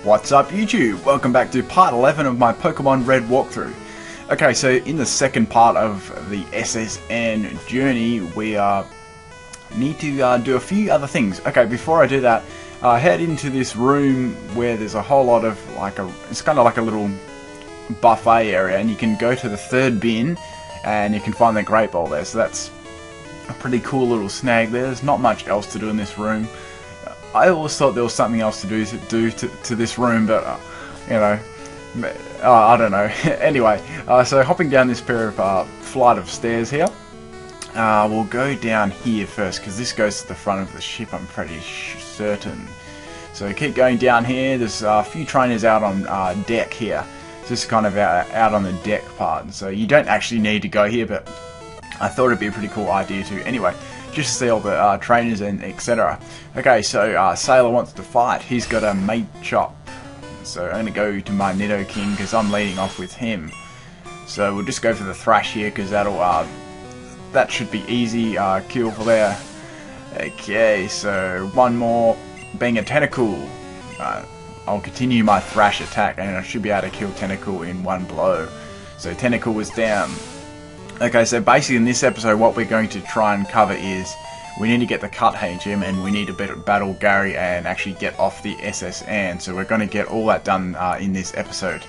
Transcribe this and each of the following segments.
What's up YouTube? Welcome back to part 11 of my Pokemon Red walkthrough. Okay, so in the second part of the SSN journey, we need to do a few other things. Okay, before I do that, head into this room where there's a whole lot of, it's kind of like a little buffet area, and you can go to the third bin, and you can find the Great Ball there, so that's a pretty cool little snag there. There's not much else to do in this room. I always thought there was something else to do to this room, but you know, I don't know. Anyway, so hopping down this pair of flight of stairs here, we'll go down here first because this goes to the front of the ship. I'm pretty certain. So keep going down here. There's a few trainers out on deck here. Just kind of out on the deck part. So you don't actually need to go here, but I thought it'd be a pretty cool idea to. Anyway, just to see all the trainers and etc. Okay, so Sailor wants to fight. He's got a Machop. So I'm going to go to my Nidoking because I'm leading off with him. So we'll just go for the Thrash here because that should be easy kill for there. Okay, so one more being a Tentacool. I'll continue my Thrash attack and I should be able to kill Tentacool in one blow. So Tentacool was down. Okay, so basically in this episode what we're going to try and cover is we need to get the Cut HM and we need to battle Gary and actually get off the SSN. So we're going to get all that done in this episode.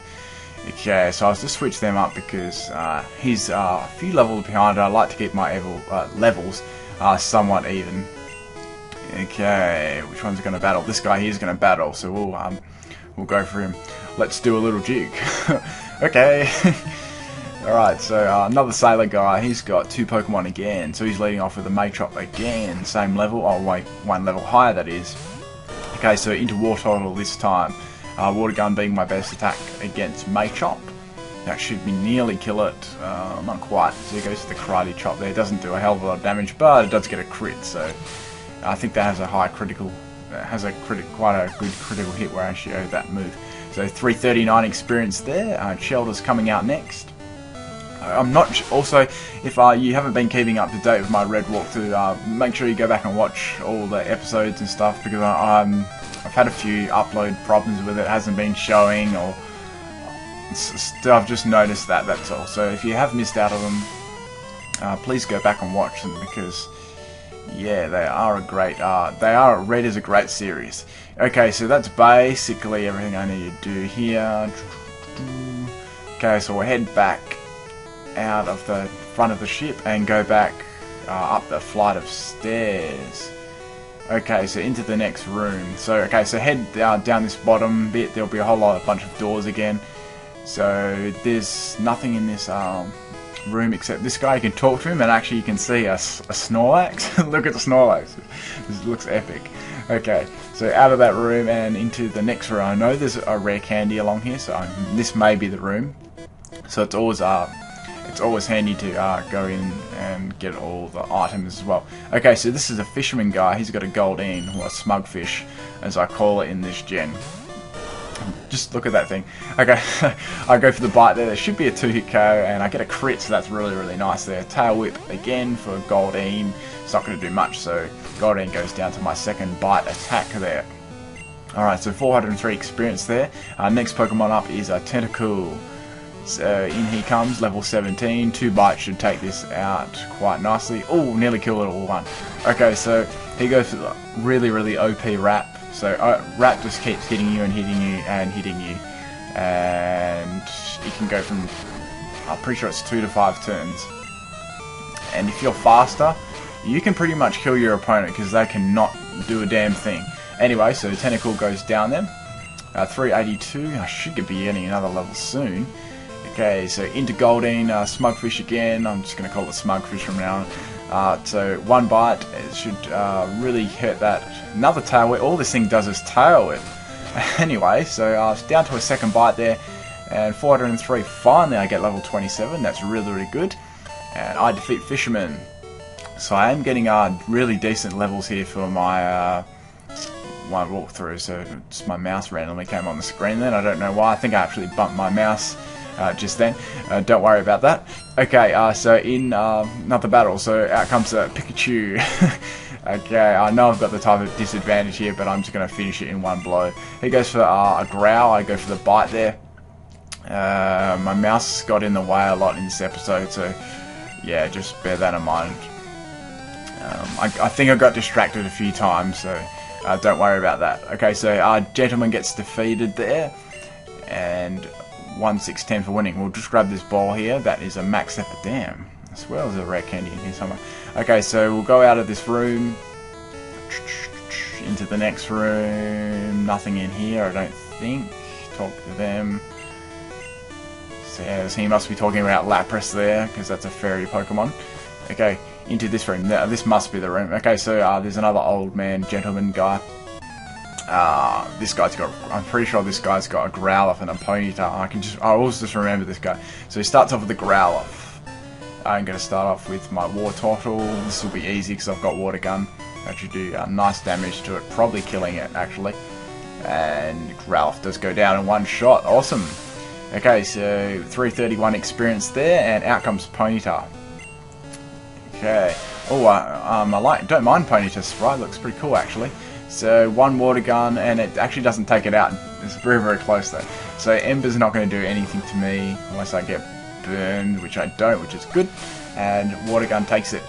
Okay, so I'll just switch them up because he's a few levels behind. I like to keep my levels somewhat even. Okay, which one's going to battle? This guy here is going to battle, so we'll go for him. Let's do a little jig. Okay. Alright, so another Sailor guy, he's got two Pokemon again, so he's leading off with a Machop again, same level, oh wait, one level higher that is. Okay, so into Wartortle this time, Water Gun being my best attack against Machop. That should be nearly kill it, not quite, so he goes to the Karate Chop there, it doesn't do a hell of a lot of damage, but it does get a crit, so I think that has a high critical, quite a good critical hit ratio, that move. So 339 experience there, Shelter's coming out next. I'm not also, if you haven't been keeping up to date with my Red walkthrough, make sure you go back and watch all the episodes and stuff because I've had a few upload problems with it. It hasn't been showing, or I've just noticed that, that's all. So if you have missed out on them, please go back and watch them because yeah, they are a great, Red is a great series. Okay, so that's basically everything I need to do here. Okay, so we'll head back out of the front of the ship and go back up the flight of stairs. Okay, so into the next room. So okay, so head down this bottom bit. There'll be a bunch of doors again. So there's nothing in this room except this guy. You can talk to him and actually you can see a Snorlax. Look at the Snorlax. This looks epic. Okay, so out of that room and into the next room. I know there's a rare candy along here, so this may be the room. So it's always handy to go in and get all the items as well. Okay, so this is a fisherman guy. He's got a Goldeen, or a Smugfish, as I call it in this gen. Just look at that thing. Okay, I go for the bite there. There should be a 2-hit KO, and I get a crit, so that's really, really nice there. Tail Whip again for Goldeen. It's not going to do much, so Goldeen goes down to my second bite attack there. Alright, so 403 experience there. Next Pokemon up is a Tentacool. So in he comes, level 17, 2 bites should take this out quite nicely. Oh, nearly killed it all one. Okay, so he goes for the really, really OP Wrap. So Wrap just keeps hitting you and hitting you and hitting you. And you can go from, I'm pretty sure it's 2 to 5 turns. And if you're faster, you can pretty much kill your opponent because they cannot do a damn thing. Anyway, so Tentacool goes down then. 382, I should be getting another level soon. Okay, so into Goldeen, Smugfish again. I'm just going to call it Smugfish from now on. So one bite, it should really hurt that. Another Tail Whip. All this thing does is Tail Whip. Anyway, so it's down to a second bite there. And 403, finally I get level 27. That's really, really good. And I defeat Fisherman. So I am getting really decent levels here for my one walkthrough. So just my mouse randomly came on the screen then. I don't know why. I think I actually bumped my mouse just then. Don't worry about that. Okay, so in another battle, so out comes Pikachu. Okay, I know I've got the type of disadvantage here, but I'm just going to finish it in one blow. He goes for a growl, I go for the bite there. My mouse got in the way a lot in this episode, so yeah, just bear that in mind. I think I got distracted a few times, so don't worry about that. Okay, so Gentleman gets defeated there, and 1-6-10 for winning. We'll just grab this ball here. That is a max effort. Damn, I swear there's a rare candy in here somewhere. Okay, so we'll go out of this room into the next room. Nothing in here, I don't think. Talk to them. So he must be talking about Lapras there, because that's a fairy Pokemon. Okay, into this room. Now, this must be the room. Okay, so there's another old man, gentleman guy. This guy's got, I'm pretty sure this guy's got a Growlithe and a Ponyta. I always just remember this guy. So he starts off with the Growlithe. I'm going to start off with my Wartortle. This will be easy because I've got Water Gun. That should do nice damage to it, probably killing it actually. And Growlithe does go down in one shot. Awesome. Okay, so 331 experience there, and out comes Ponyta. Okay. Oh, don't mind Ponyta's sprite. Looks pretty cool actually. So one Water Gun, and it actually doesn't take it out. It's very, very close though. So Ember's not going to do anything to me unless I get burned, which I don't, which is good. And Water Gun takes it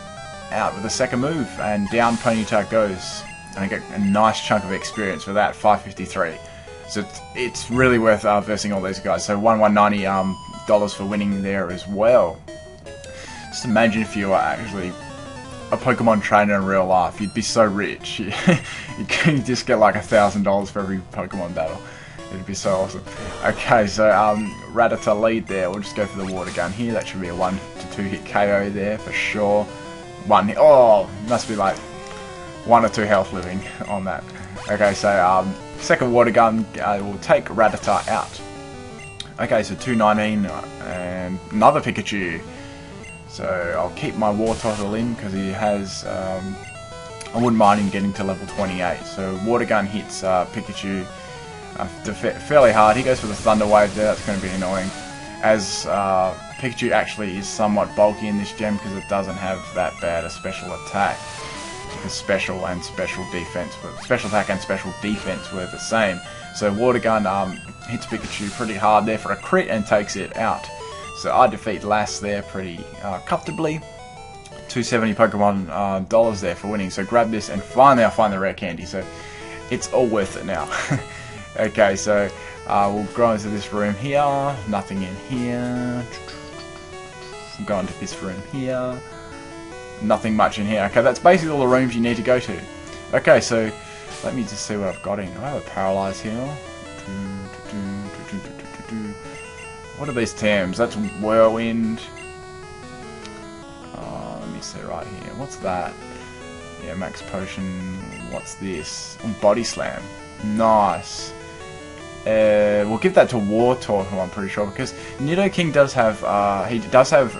out with the second move, and down Ponyta goes. And I get a nice chunk of experience for that, 553. So it's really worth versing all these guys. So $190 for winning there as well. Just imagine if you were actually a Pokemon trainer in real life. You'd be so rich. You could just get like $1,000 for every Pokemon battle. It'd be so awesome. Okay, so Rattata lead there. We'll just go for the Water Gun here. That should be a 1 to 2 hit KO there for sure. One hit. Oh, must be like 1 or 2 health living on that. Okay, so second Water Gun will take Rattata out. Okay, so 219 and another Pikachu. So I'll keep my Wartortle in because he has. I wouldn't mind him getting to level 28. So Water Gun hits Pikachu fairly hard. He goes for the Thunder Wave there. That's going to be annoying, as Pikachu actually is somewhat bulky in this gem because it doesn't have that bad a special attack. Because special and special defense, special attack and special defense were the same. So Water Gun hits Pikachu pretty hard there for a crit and takes it out. So I defeat Lass there pretty comfortably. 270 Pokemon dollars there for winning. So grab this, and finally I find the rare candy. So it's all worth it now. Okay, so we'll go into this room here. Nothing in here. We'll go into this room here. Nothing much in here. Okay, that's basically all the rooms you need to go to. Okay, so let me just see what I've got in. I have a Paralyze here. What are these terms? That's Whirlwind. Let me see right here. What's that? Yeah, Max Potion. What's this? Body Slam. Nice. We'll give that to Wartortle, I'm pretty sure, because Nidoking does have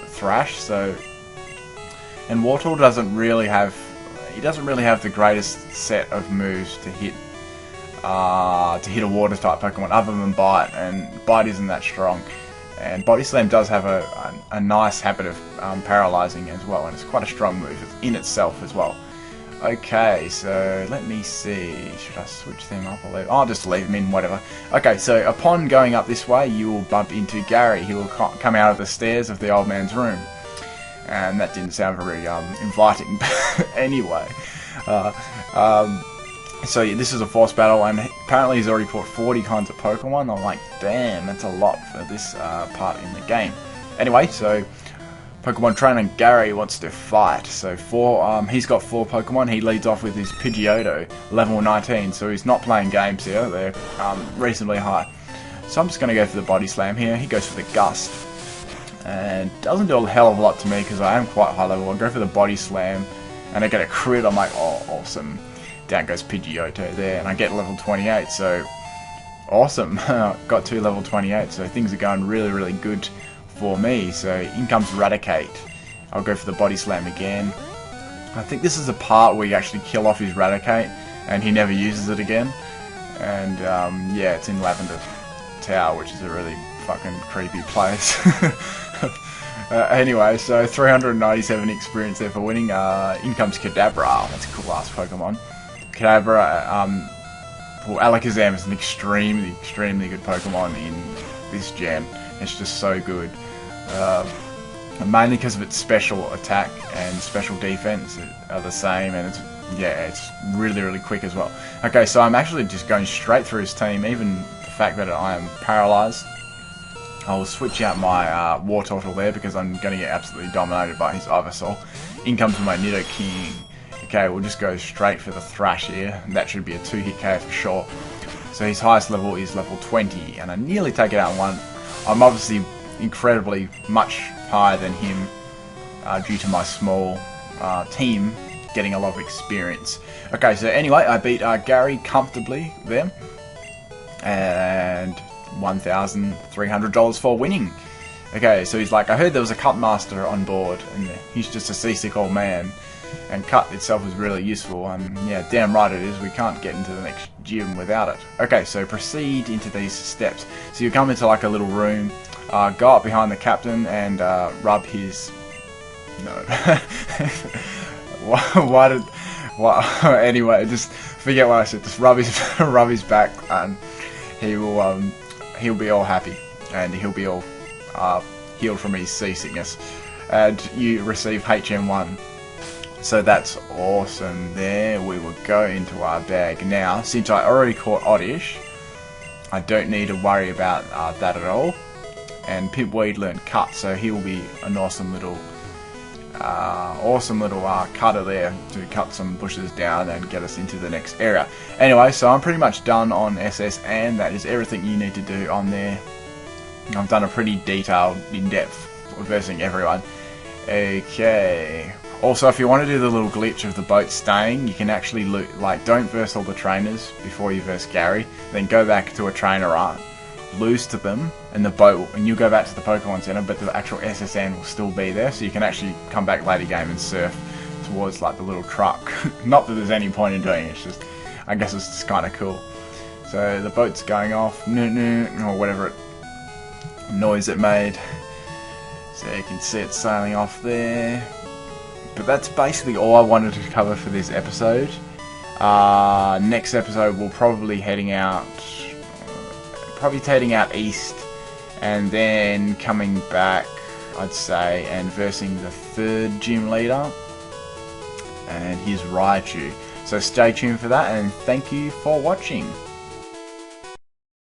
Thrash, so, and Wartortle doesn't really have the greatest set of moves to hit a water type Pokemon other than Bite, and Bite isn't that strong. And Body Slam does have a nice habit of paralyzing as well, and it's quite a strong move in itself as well. Okay, so let me see. Should I switch them up or leave? I'll just leave them in, whatever. Okay, so upon going up this way, you will bump into Gary. He will come out of the stairs of the old man's room. And that didn't sound very inviting. Anyway, so yeah, this is a force battle, and apparently he's already fought 40 kinds of Pokemon. I'm like, damn, that's a lot for this part in the game. Anyway, so Pokemon Trainer Gary wants to fight. So he's got 4 Pokemon. He leads off with his Pidgeotto, level 19. So he's not playing games here. They're reasonably high. So I'm just going to go for the Body Slam here. He goes for the Gust, and doesn't do a hell of a lot to me because I am quite high level. I'll go for the Body Slam, and I get a crit. I'm like, oh, awesome. Down goes Pidgeotto there, and I get level 28. So awesome. Got 2 level 28. So things are going really, really good for me. So in comes Raticate. I'll go for the Body Slam again. I think this is the part where you actually kill off his Raticate and he never uses it again. And yeah, it's in Lavender Tower, which is a really fucking creepy place. Anyway, so 397 experience there for winning. In comes Kadabra. That's a cool ass Pokemon. Kadabra, well, Alakazam is an extremely good Pokemon in this gen. It's just so good. Mainly because of its special attack and special defense are the same, and it's really quick as well. Okay, so I'm actually just going straight through his team, even the fact that I am paralyzed. I'll switch out my War Turtle there because I'm going to get absolutely dominated by his Ivysaur. In comes my Nidoking. Okay, we'll just go straight for the Thrash here. That should be a 2-hit KO for sure. So his highest level is level 20, and I nearly take it out in one. I'm obviously incredibly much higher than him due to my small team getting a lot of experience. Okay, so anyway, I beat Gary comfortably there, and $1,300 for winning. Okay, so he's like, I heard there was a cut master on board, and he's just a seasick old man, and cut itself is really useful, and yeah, damn right it is. We can't get into the next gym without it. Okay, so proceed into these steps. So you come into like a little room, go up behind the captain and rub his... No. Anyway, just forget what I said. Just rub his back, and he'll be all happy, and he'll be all healed from his seasickness. And you receive HM1. So that's awesome there. We will go into our bag now. Since I already caught Oddish, I don't need to worry about that at all. And Pipweed learned Cut, so he will be an awesome little cutter there to cut some bushes down and get us into the next area. Anyway, so I'm pretty much done on SS, and that is everything you need to do on there. I've done a pretty detailed, in-depth versing everyone. Okay. Also, if you want to do the little glitch of the boat staying, you can actually don't verse all the trainers before you verse Gary. Then go back to a trainer art, lose to them, and the boat, and you'll go back to the Pokemon Center, but the actual SSN will still be there, so you can actually come back later game and surf towards like the little truck. Not that there's any point in doing it. It's just, I guess it's just kind of cool. So the boat's going off, or whatever noise it made. So you can see it sailing off there. But that's basically all I wanted to cover for this episode. Next episode we'll probably heading out east, and then coming back, I'd say, and versing the third gym leader and his Raichu. So stay tuned for that, and thank you for watching.